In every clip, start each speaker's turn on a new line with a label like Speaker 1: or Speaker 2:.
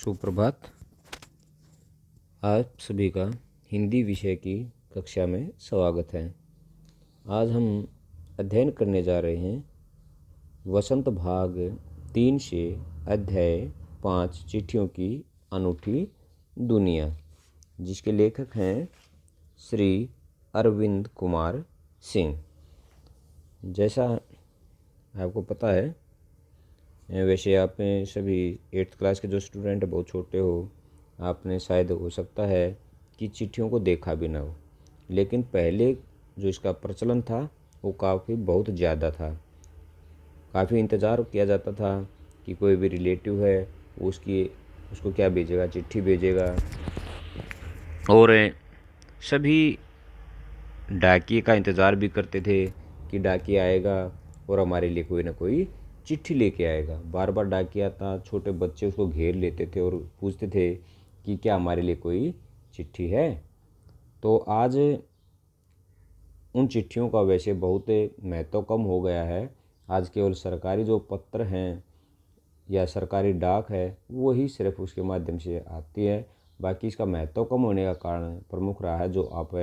Speaker 1: सुप्रभात। आप सभी का हिंदी विषय की कक्षा में स्वागत है। आज हम अध्ययन करने जा रहे हैं वसंत भाग 3 से अध्याय 5 चिट्ठियों की अनूठी दुनिया, जिसके लेखक हैं श्री अरविंद कुमार सिंह। जैसा आपको पता है, वैसे आप में सभी 8th क्लास के जो स्टूडेंट है, बहुत छोटे हो, आपने शायद हो सकता है कि चिट्ठियों को देखा भी ना हो, लेकिन पहले जो इसका प्रचलन था वो काफ़ी बहुत ज़्यादा था। काफ़ी इंतज़ार किया जाता था कि कोई भी रिलेटिव है उसको क्या भेजेगा, चिट्ठी भेजेगा, और सभी डाकिए का इंतज़ार भी करते थे कि डाकिया आएगा और हमारे लिए कोई ना कोई चिट्ठी लेके आएगा। बार बार डाकिया आता, छोटे बच्चे उसको घेर लेते थे और पूछते थे कि क्या हमारे लिए कोई चिट्ठी है। तो आज उन चिट्ठियों का वैसे बहुत महत्व कम हो गया है। आज केवल सरकारी जो पत्र हैं या सरकारी डाक है वही सिर्फ उसके माध्यम से आती है। बाकी इसका महत्व कम होने का कारण प्रमुख रहा है जो आप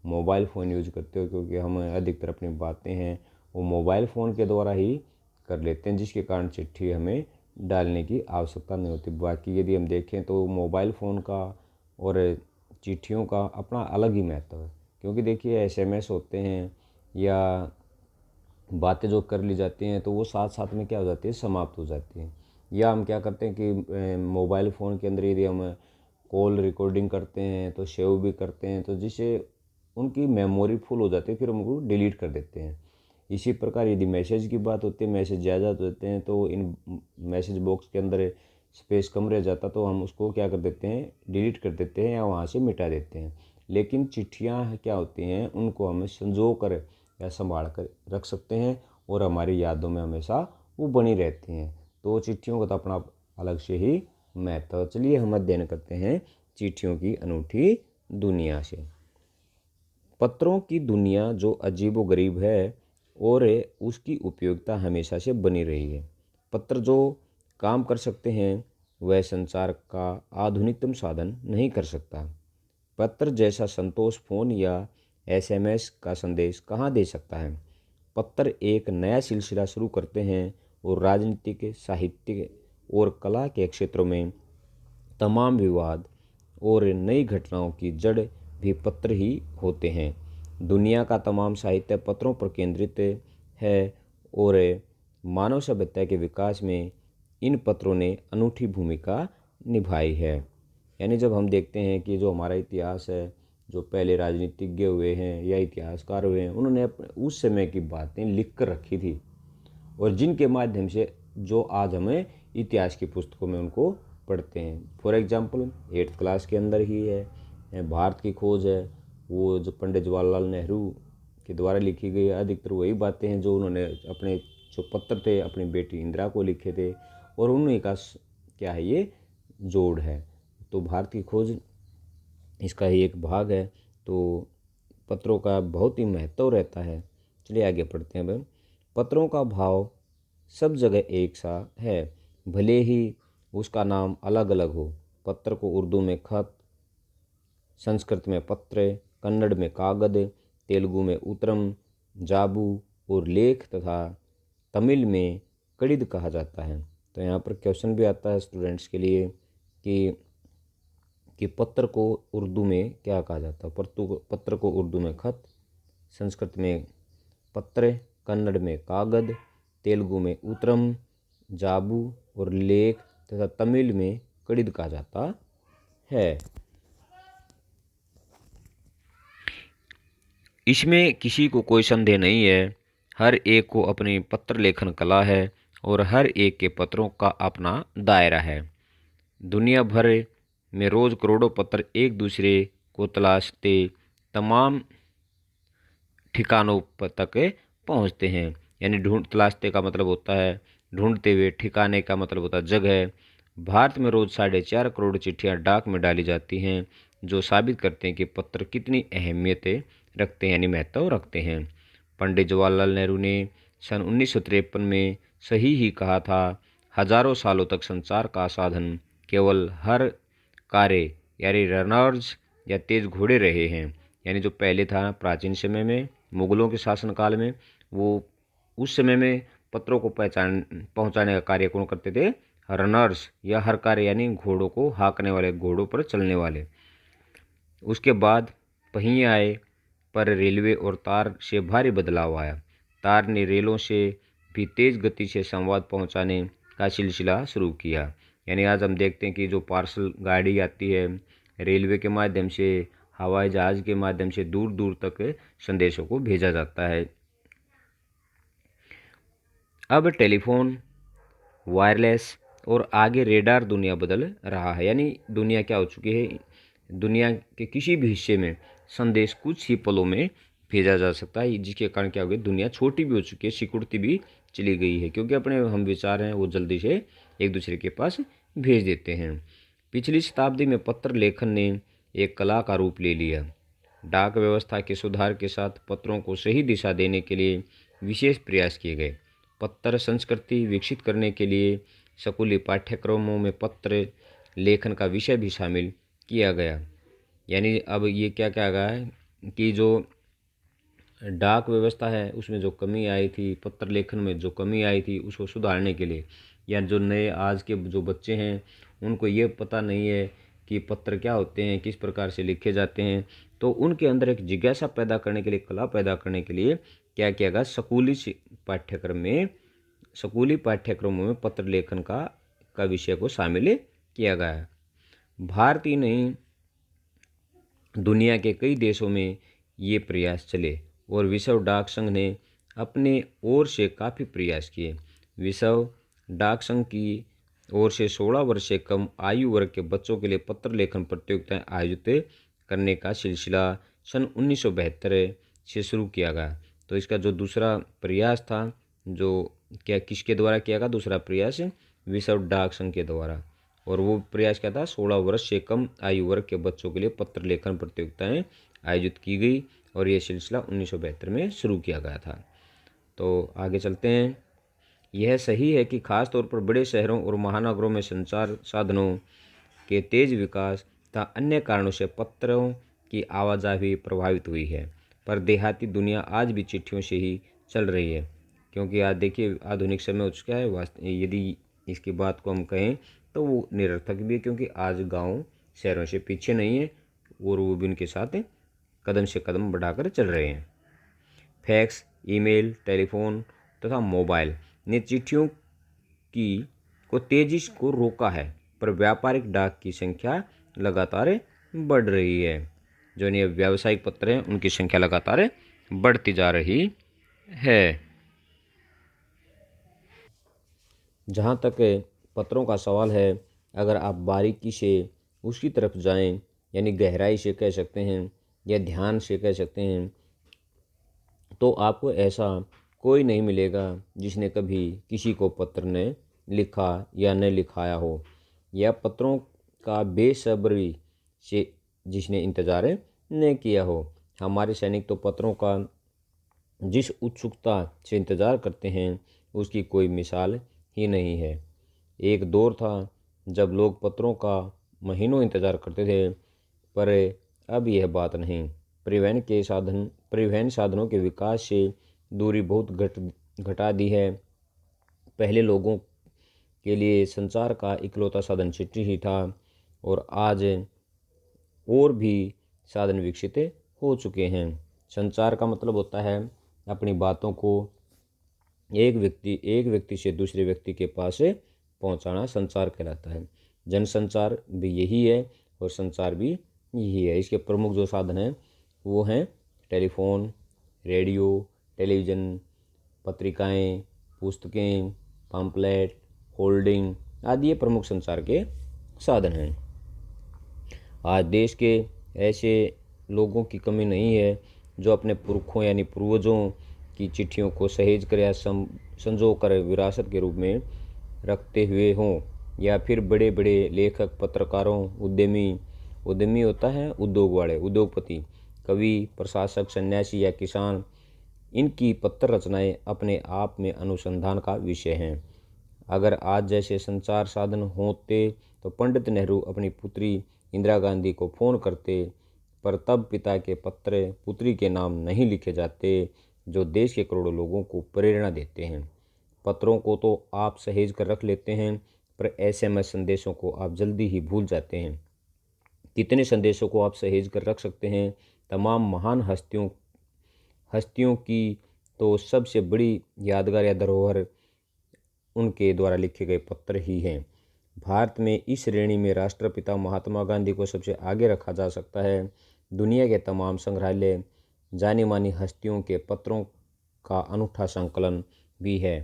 Speaker 1: मोबाइल फ़ोन यूज करते हो, क्योंकि हम अधिकतर अपनी बातें हैं वो मोबाइल फ़ोन के द्वारा ही कर लेते हैं, जिसके कारण चिट्ठी हमें डालने की आवश्यकता नहीं होती। बाकी यदि हम देखें तो मोबाइल फ़ोन का और चिट्ठियों का अपना अलग ही महत्व है, क्योंकि देखिए एसएमएस होते हैं या बातें जो कर ली जाती हैं तो वो साथ साथ में क्या हो जाती है, समाप्त हो जाती हैं। या हम क्या करते हैं कि मोबाइल फ़ोन के अंदर यदि हम कॉल रिकॉर्डिंग करते हैं तो सेव भी करते हैं, तो जिससे उनकी मेमोरी फुल हो जाती है, फिर हम उनको डिलीट कर देते हैं। इसी प्रकार यदि मैसेज की बात होती है, मैसेज ज़्यादा होते हैं तो इन मैसेज बॉक्स के अंदर स्पेस कम रह जाता, तो हम उसको क्या कर देते हैं, डिलीट कर देते हैं या वहाँ से मिटा देते हैं। लेकिन चिट्ठियाँ क्या होती हैं, उनको हमें संजो कर या संभाल कर रख सकते हैं और हमारी यादों में हमेशा वो बनी रहती हैं। तो चिट्ठियों का तो अपना अलग से ही महत्व। चलिए हम अध्ययन करते हैं चिट्ठियों की अनूठी दुनिया से। पत्रों की दुनिया जो अजीबोगरीब है और उसकी उपयोगिता हमेशा से बनी रही है। पत्र जो काम कर सकते हैं वह संचार का आधुनिकतम साधन नहीं कर सकता। पत्र जैसा संतोष फोन या एसएमएस का संदेश कहाँ दे सकता है। पत्र एक नया सिलसिला शुरू करते हैं और राजनीतिक, साहित्यिक और कला के क्षेत्रों में तमाम विवाद और नई घटनाओं की जड़ भी पत्र ही होते हैं। दुनिया का तमाम साहित्य पत्रों पर केंद्रित है और मानव सभ्यता के विकास में इन पत्रों ने अनूठी भूमिका निभाई है। यानी जब हम देखते हैं कि जो हमारा इतिहास है, जो पहले राजनीतिज्ञ हुए हैं या इतिहासकार हुए हैं, उन्होंने उस समय की बातें लिख कर रखी थी और जिनके माध्यम से जो आज हमें इतिहास की पुस्तकों में उनको पढ़ते हैं। फॉर एग्जांपल 8th क्लास के अंदर ही है भारत की खोज है, वो जो पंडित जवाहरलाल नेहरू के द्वारा लिखी गई है। अधिकतर वही बातें हैं जो उन्होंने अपने जो पत्र थे अपनी बेटी इंदिरा को लिखे थे और उन्हीं का क्या है, ये जोड़ है। तो भारत की खोज इसका ही एक भाग है। तो पत्रों का बहुत ही महत्व रहता है। चलिए आगे पढ़ते हैं। भाई, पत्रों का भाव सब जगह एक सा है, भले ही उसका नाम अलग अलग हो। पत्र को उर्दू में खत, संस्कृत में पत्र, कन्नड़ में कागद, तेलुगु में उत्तरम, जाबू और लेख तथा तमिल में कड़िद कहा जाता है। तो यहाँ पर क्वेश्चन भी आता है स्टूडेंट्स के लिए कि पत्र को उर्दू में क्या कहा जाता है। पत्र को उर्दू में खत, संस्कृत में पत्र, कन्नड़ में कागद, तेलुगु में उत्तरम, जाबू और लेख तथा तमिल में कड़िद कहा जाता है। इसमें किसी को कोई संदेह नहीं है, हर एक को अपनी पत्र लेखन कला है और हर एक के पत्रों का अपना दायरा है। दुनिया भर में रोज़ करोड़ों पत्र एक दूसरे को तलाशते तमाम ठिकानों तक पहुंचते हैं। यानी तलाशते का मतलब होता है ढूंढते हुए, ठिकाने का मतलब होता है जगह। भारत में रोज़ 4.5 करोड़ चिट्ठियां डाक में डाली जाती हैं, जो साबित करते हैं कि पत्र कितनी अहमियत रखते हैं, यानी महत्व रखते हैं। पंडित जवाहरलाल नेहरू ने सन 1953 में सही ही कहा था, हजारों सालों तक संचार का साधन केवल हर कार्य यानी रनर्स या तेज घोड़े रहे हैं। यानी जो पहले था प्राचीन समय में मुगलों के शासनकाल में, वो उस समय में पत्रों को पहुंचाने का कार्य कौन करते थे? रनर्स या हर कार्य यानी घोड़ों को हाँकने वाले, घोड़ों पर चलने वाले। उसके बाद पहिए आए, पर रेलवे और तार से भारी बदलाव आया। तार ने रेलों से भी तेज गति से संवाद पहुंचाने का सिलसिला शुरू किया। यानी आज हम देखते हैं कि जो पार्सल गाड़ी आती है, रेलवे के माध्यम से, हवाई जहाज के माध्यम से दूर दूर तक संदेशों को भेजा जाता है। अब टेलीफोन, वायरलेस और आगे रेडार दुनिया बदल रहा है। यानी दुनिया क्या हो चुकी है? दुनिया के किसी भी हिस्से में संदेश कुछ ही पलों में भेजा जा सकता है, जिसके कारण क्या हो गया? दुनिया छोटी भी हो चुकी है, सिकुड़ती भी चली गई है, क्योंकि अपने हम विचार हैं वो जल्दी से एक दूसरे के पास भेज देते हैं। पिछली शताब्दी में पत्र लेखन ने एक कला का रूप ले लिया। डाक व्यवस्था के सुधार के साथ पत्रों को सही दिशा देने के लिए विशेष प्रयास किए गए। पत्र संस्कृति विकसित करने के लिए स्कूली पाठ्यक्रमों में पत्र लेखन का विषय भी शामिल किया गया। यानी अब ये क्या क्या गया है कि जो डाक व्यवस्था है उसमें जो कमी आई थी, पत्र लेखन में जो कमी आई थी, उसको सुधारने के लिए, या जो नए आज के जो बच्चे हैं उनको ये पता नहीं है कि पत्र क्या होते हैं, किस प्रकार से लिखे जाते हैं, तो उनके अंदर एक जिज्ञासा पैदा करने के लिए, कला पैदा करने के लिए क्या किया गया? स्कूली पाठ्यक्रमों में पत्र लेखन का विषय को शामिल किया गया है। भारत ही नहीं, दुनिया के कई देशों में ये प्रयास चले और विश्व डाक संघ ने अपने ओर से काफ़ी प्रयास किए। विश्व डाक संघ की ओर से 16 वर्ष से कम आयु वर्ग के बच्चों के लिए पत्र लेखन प्रतियोगिताएं आयोजित करने का सिलसिला सन 1972 से शुरू किया गया। तो इसका जो दूसरा प्रयास था, जो क्या किसके द्वारा किया गया? दूसरा प्रयास विश्व डाक संघ के द्वारा। और वो प्रयास क्या था? 16 वर्ष से कम आयु वर्ग के बच्चों के लिए पत्र लेखन प्रतियोगिताएं आयोजित की गई और ये सिलसिला 1972 में शुरू किया गया था। तो आगे चलते हैं। यह सही है कि खास तौर पर बड़े शहरों और महानगरों में संचार साधनों के तेज विकास तथा अन्य कारणों से पत्रों की आवाजाही प्रभावित हुई है, पर देहाती दुनिया आज भी चिट्ठियों से ही चल रही है। क्योंकि आज देखिए आधुनिक समय हो चुका है, यदि इसकी बात को हम कहें तो वो निरर्थक भी है, क्योंकि आज गांव शहरों से पीछे नहीं है और वो भी उनके साथ कदम से कदम बढ़ाकर चल रहे हैं। फैक्स, ईमेल, टेलीफोन तथा मोबाइल ने चिट्ठियों को तेजी को रोका है, पर व्यापारिक डाक की संख्या लगातार बढ़ रही है। जो ये व्यावसायिक पत्र हैं उनकी संख्या लगातार बढ़ती जा रही है। जहाँ तक पत्रों का सवाल है, अगर आप बारीकी से उसकी तरफ जाएं, यानी गहराई से कह सकते हैं या ध्यान से कह सकते हैं, तो आपको ऐसा कोई नहीं मिलेगा जिसने कभी किसी को पत्र न लिखा या न लिखाया हो, या पत्रों का बेसब्री से जिसने इंतज़ार न किया हो। हमारे सैनिक तो पत्रों का जिस उत्सुकता से इंतज़ार करते हैं उसकी कोई मिसाल ही नहीं है। एक दौर था जब लोग पत्रों का महीनों इंतज़ार करते थे, पर अब यह बात नहीं। परिवहन साधनों के विकास से दूरी बहुत घटा दी है। पहले लोगों के लिए संचार का इकलौता साधन चिट्ठी ही था, और आज और भी साधन विकसित हो चुके हैं। संचार का मतलब होता है अपनी बातों को एक व्यक्ति से दूसरे व्यक्ति के पास पहुंचाना, संचार कहलाता है। जनसंचार भी यही है और संचार भी यही है। इसके प्रमुख जो साधन हैं वो हैं टेलीफोन, रेडियो, टेलीविज़न, पत्रिकाएं, पुस्तकें, पम्पलेट, होल्डिंग आदि ये प्रमुख संचार के साधन हैं। आज देश के ऐसे लोगों की कमी नहीं है जो अपने पुरखों यानी पूर्वजों की चिट्ठियों को सहेज कर या संजो कर विरासत के रूप में रखते हुए हों, या फिर बड़े बड़े लेखक, पत्रकारों, उद्यमी होता है उद्योग वाले, उद्योगपति, कवि, प्रशासक, सन्यासी या किसान, इनकी पत्र रचनाएं अपने आप में अनुसंधान का विषय हैं। अगर आज जैसे संचार साधन होते तो पंडित नेहरू अपनी पुत्री इंदिरा गांधी को फ़ोन करते, पर तब पिता के पत्र पुत्री के नाम नहीं लिखे जाते, जो देश के करोड़ों लोगों को प्रेरणा देते हैं। पत्रों को तो आप सहेज कर रख लेते हैं, पर एसएमएस संदेशों को आप जल्दी ही भूल जाते हैं। कितने संदेशों को आप सहेज कर रख सकते हैं? तमाम महान हस्तियों की तो सबसे बड़ी यादगार या धरोहर उनके द्वारा लिखे गए पत्र ही हैं। भारत में इस श्रेणी में राष्ट्रपिता महात्मा गांधी को सबसे आगे रखा जा सकता है। दुनिया के तमाम संग्रहालय जानी मानी हस्तियों के पत्रों का अनूठा संकलन भी है।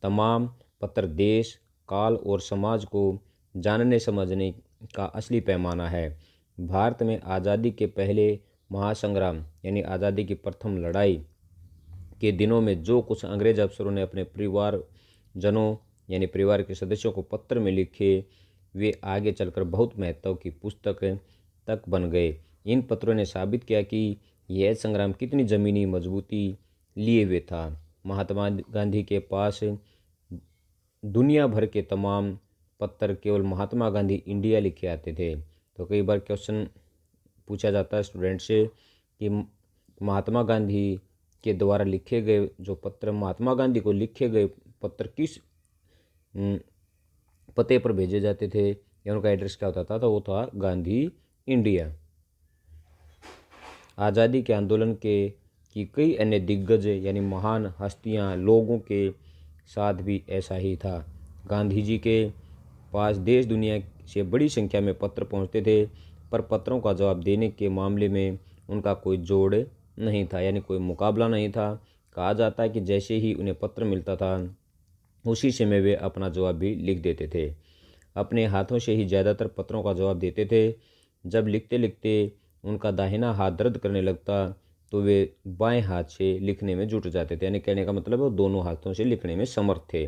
Speaker 1: तमाम पत्र देश, काल और समाज को जानने समझने का असली पैमाना है। भारत में आज़ादी के पहले महासंग्राम यानी आज़ादी की प्रथम लड़ाई के दिनों में जो कुछ अंग्रेज अफसरों ने अपने परिवारजनों यानी परिवार के सदस्यों को पत्र में लिखे, वे आगे चलकर बहुत महत्व की पुस्तक तक बन गए। इन पत्रों ने साबित किया कि यह संग्राम कितनी ज़मीनी मजबूती लिए हुए था। महात्मा गांधी के पास दुनिया भर के तमाम पत्र केवल महात्मा गांधी इंडिया लिखे आते थे। तो कई बार क्वेश्चन पूछा जाता है स्टूडेंट से कि महात्मा गांधी के द्वारा लिखे गए जो पत्र, महात्मा गांधी को लिखे गए पत्र किस पते पर भेजे जाते थे या उनका एड्रेस क्या होता था? तो वो था गांधी इंडिया। आज़ादी के आंदोलन की कई अन्य दिग्गज यानी महान हस्तियां लोगों के साथ भी ऐसा ही था। गांधी जी के पास देश दुनिया से बड़ी संख्या में पत्र पहुंचते थे, पर पत्रों का जवाब देने के मामले में उनका कोई जोड़ नहीं था, यानी कोई मुकाबला नहीं था। कहा जाता है कि जैसे ही उन्हें पत्र मिलता था उसी समय वे अपना जवाब भी लिख देते थे। अपने हाथों से ही ज़्यादातर पत्रों का जवाब देते थे। जब लिखते लिखते उनका दाहिना हाथ दर्द करने लगता तो वे बाएं हाथ से लिखने में जुट जाते थे, यानी कहने का मतलब है वो दोनों हाथों से लिखने में समर्थ थे।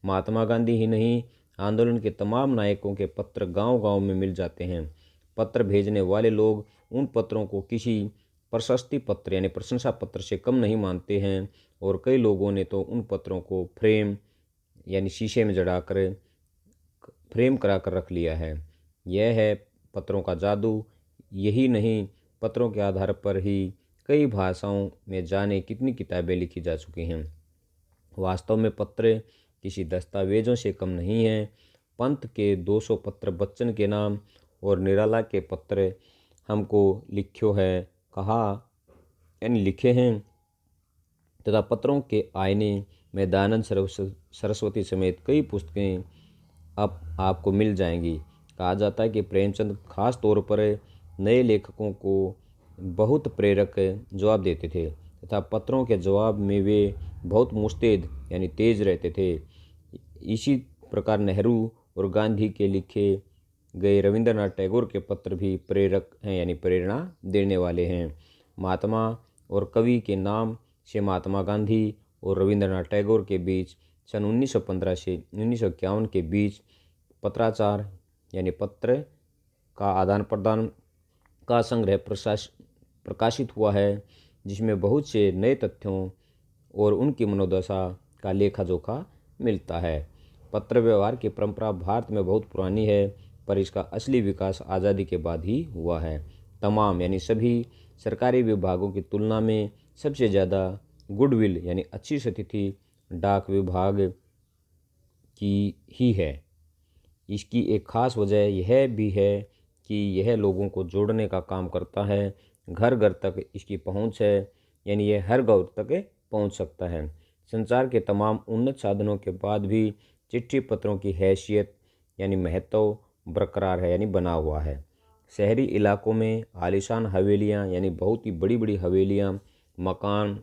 Speaker 1: महात्मा गांधी ही नहीं, आंदोलन के तमाम नायकों के पत्र गांव-गांव में मिल जाते हैं। पत्र भेजने वाले लोग उन पत्रों को किसी प्रशस्ति पत्र यानी प्रशंसा पत्र से कम नहीं मानते हैं, और कई लोगों ने तो उन पत्रों को फ्रेम यानी शीशे में जड़ाकर फ्रेम करा कर रख लिया है। यह है पत्रों का जादू। यही नहीं, पत्रों के आधार पर ही कई भाषाओं में जाने कितनी किताबें लिखी जा चुकी हैं। वास्तव में पत्र किसी दस्तावेजों से कम नहीं हैं। पंत के 200 पत्र बच्चन के नाम और निराला के पत्र हमको लिख्यो है कहा यानी लिखे हैं, तथा पत्रों के आईने में दयानंद सरस्वती समेत कई पुस्तकें अब आपको मिल जाएंगी। कहा जाता है कि प्रेमचंद खास तौर पर नए लेखकों को बहुत प्रेरक जवाब देते थे, तथा पत्रों के जवाब में वे बहुत मुस्तैद यानी तेज रहते थे। इसी प्रकार नेहरू और गांधी के लिखे गए रविंद्रनाथ टैगोर के पत्र भी प्रेरक हैं यानी प्रेरणा देने वाले हैं। महात्मा और कवि के नाम से महात्मा गांधी और रविंद्रनाथ टैगोर के बीच सन 1915 से 1951 के बीच पत्राचार यानी पत्र का आदान प्रदान का संग्रह प्रकाशित हुआ है, जिसमें बहुत से नए तथ्यों और उनकी मनोदशा का लेखा जोखा मिलता है। पत्र व्यवहार की परंपरा भारत में बहुत पुरानी है, पर इसका असली विकास आज़ादी के बाद ही हुआ है। तमाम यानी सभी सरकारी विभागों की तुलना में सबसे ज़्यादा गुडविल यानी अच्छी स्थिति डाक विभाग की ही है। इसकी एक खास वजह यह भी है कि यह लोगों को जोड़ने का काम करता है। घर घर तक इसकी पहुंच है, यानी यह हर घर तक पहुंच सकता है। संचार के तमाम उन्नत साधनों के बाद भी चिट्ठी पत्रों की हैसियत यानी महत्व बरकरार है यानी बना हुआ है। शहरी इलाकों में आलीशान हवेलियां यानी बहुत ही बड़ी बड़ी हवेलियां, मकान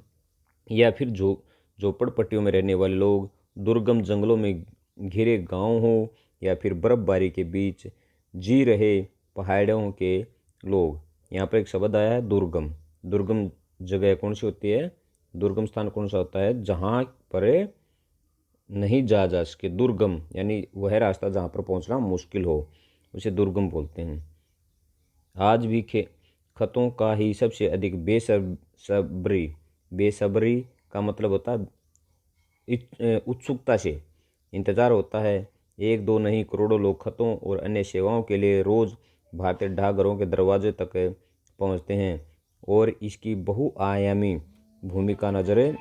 Speaker 1: या फिर झोपड़पट्टियों में रहने वाले लोग, दुर्गम जंगलों में घिरे गांव हो या फिर बर्फबारी के बीच जी रहे पहाड़ों के लोग। यहाँ पर एक शब्द आया है दुर्गम। दुर्गम जगह कौन सी होती है? दुर्गम स्थान कौन सा होता है? जहाँ पर नहीं जा सके। दुर्गम यानी वह रास्ता जहाँ पर पहुँचना मुश्किल हो, उसे दुर्गम बोलते हैं। आज भी खतों का ही सबसे अधिक बेसब्री का मतलब होता है उत्सुकता से इंतज़ार होता है। एक दो नहीं, करोड़ों लोग खतों और अन्य सेवाओं के लिए रोज़ भारतीय डाकघरों के दरवाजे तक पहुंचते हैं और इसकी बहुआयामी भूमिका नज़र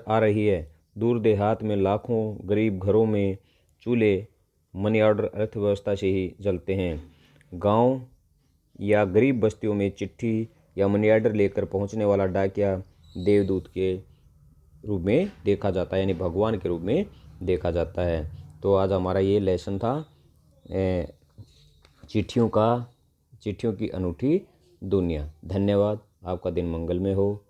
Speaker 1: आ रही है। दूर देहात में लाखों गरीब घरों में चूल्हे मनी ऑर्डर अर्थव्यवस्था से ही जलते हैं। गांव या गरीब बस्तियों में चिट्ठी या मनी ऑर्डर लेकर पहुंचने वाला डाकिया देवदूत के रूप में देखा जाता है, यानी भगवान के रूप में देखा जाता है। तो आज हमारा ये लेसन था चिट्ठियों की अनूठी दुनिया। धन्यवाद। आपका दिन मंगलमय हो।